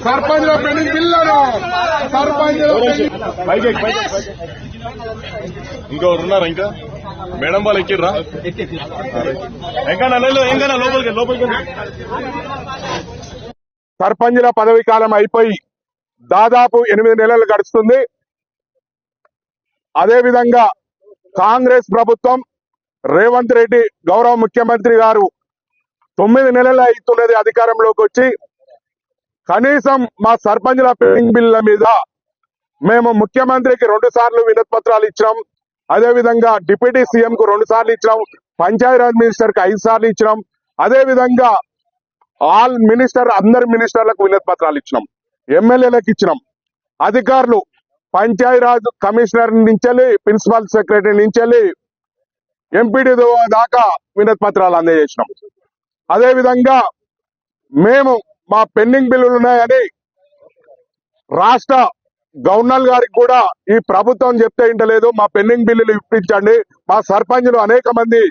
Sarpanch pending bill sarpanch इंकोर इंका madam వాళ్ళు ఎక్కిర్రా లోపలికి సర్పంచుల పదవి కాలం అయిపోయి దాదాపు 8 నెలలు గడుస్తుంది. అదేవిధంగా కాంగ్రెస్ ప్రభుత్వం రేవంత్ రెడ్డి గౌరవ ముఖ్యమంత్రి గారు 9 నెలలు అవుతున్నది అధికారంలోకి వచ్చి. కనీసం మా సర్పంచుల పెండింగ్ బిల్ల మీద మేము ముఖ్యమంత్రికి 2 సార్లు వినతి పత్రాలు ఇచ్చాం. అదేవిధంగా డిప్యూటీ సీఎం కు 2 సార్లు ఇచ్చాం. పంచాయతీరాజ్ మినిస్టర్ కు 5 సార్లు ఇచ్చాం. అదేవిధంగా ఆల్ అందరి మినిస్టర్లకు వినతి పత్రాలు ఇచ్చినాం. ఎమ్మెల్యేలకు ఇచ్చినాం. అధికారులు పంచాయతీరాజ్ కమిషనర్ నుంచి ప్రిన్సిపల్ సెక్రటరీ నుంచి ఎంపీడీ దాకా వినతి పత్రాలు అందజేసినాం. అదేవిధంగా మేము మా పెండింగ్ బిల్లులు ఉన్నాయని రాష్ట్ర గవర్నర్ గారికి కూడా ఈ ప్రభుత్వం చెప్తే ఇంటలేదు. మా పెండింగ్ బిల్లులు ఇప్పించండి, మా సర్పంచులు అనేక మంది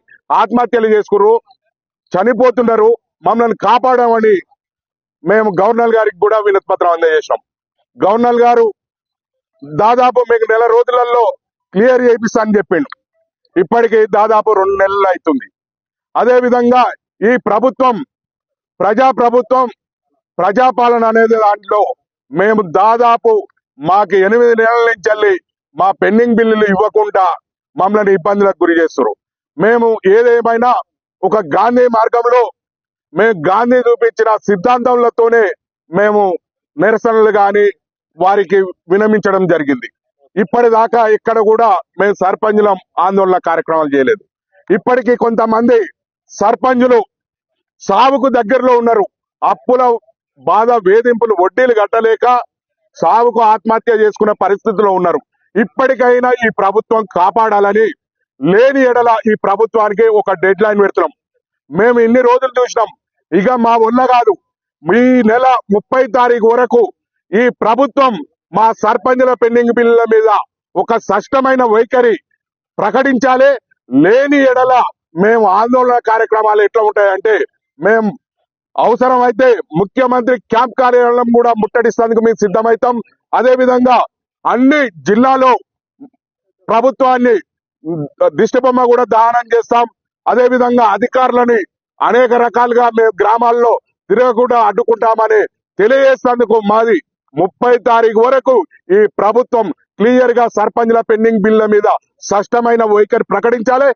ఆత్మహత్యలు చేసుకున్నారు, చనిపోతున్నారు, మమ్మల్ని కాపాడమని మేము గవర్నర్ గారికి కూడా వినతి పత్రం అందజేసినాం. గవర్నర్ గారు దాదాపు మీకు 1 నెల రోజులలో క్లియర్ చేయిస్తా అని చెప్పిండు. ఇప్పటికి దాదాపు 2 నెలలు అవుతుంది. అదేవిధంగా ఈ ప్రభుత్వం ప్రజాపాలన అనేది దాంట్లో మేము దాదాపు మాకు 8 నెలల నుంచి మా పెండింగ్ బిల్లులు ఇవ్వకుండా మమ్మల్ని ఇబ్బందులకు గురి చేస్తారు. మేము ఏదేమైనా ఒక గాంధీ మార్గంలో మేము గాంధీ చూపించిన సిద్ధాంతాలతోనే మేము నిరసనలు గాని వారికి వినమించడం జరిగింది. ఇప్పటిదాకా ఇక్కడ కూడా మేము సర్పంచులం ఆందోళన కార్యక్రమాలు చేయలేదు. ఇప్పటికీ కొంతమంది సర్పంచులు సావుకు దగ్గరలో ఉన్నారు. అప్పుల బాధ, వేధింపులు, వడ్డీలు కట్టలేక సావుకు ఆత్మహత్య చేసుకునే పరిస్థితిలో ఉన్నారు. ఇప్పటికైనా ఈ ప్రభుత్వం కాపాడాలని, లేని ఎడల ఈ ప్రభుత్వానికి ఒక డెడ్ లైన్ పెడుతున్నాం. మేము ఇన్ని రోజులు చూసినాం, ఇక మా వల్ల కాదు. ఈ నెల 30 తారీఖు వరకు ఈ ప్రభుత్వం మా సర్పంచుల పెండింగ్ బిల్లుల మీద ఒక స్పష్టమైన వైఖరి ప్రకటించాలి. లేని ఎడల మేము ఆందోళన కార్యక్రమాలు ఎట్లా ఉంటాయంటే, మేము అవసరమైతే ముఖ్యమంత్రి క్యాంప్ కార్యాలయం కూడా ముట్టడిస్తేందుకు మేము సిద్ధమవుతాం. అదేవిధంగా అన్ని జిల్లాలో ప్రభుత్వాన్ని దిష్టిబొమ్మ కూడా దహనం చేస్తాం. అదేవిధంగా అధికారులని అనేక రకాలుగా మేము గ్రామాల్లో తిరగకుండా అడ్డుకుంటామని తెలియజేసేందుకు మాది 30 తారీఖు వరకు ఈ ప్రభుత్వం క్లియర్ గా సర్పంచుల పెండింగ్ బిల్ల మీద స్పష్టమైన వైఖరి ప్రకటించాలి.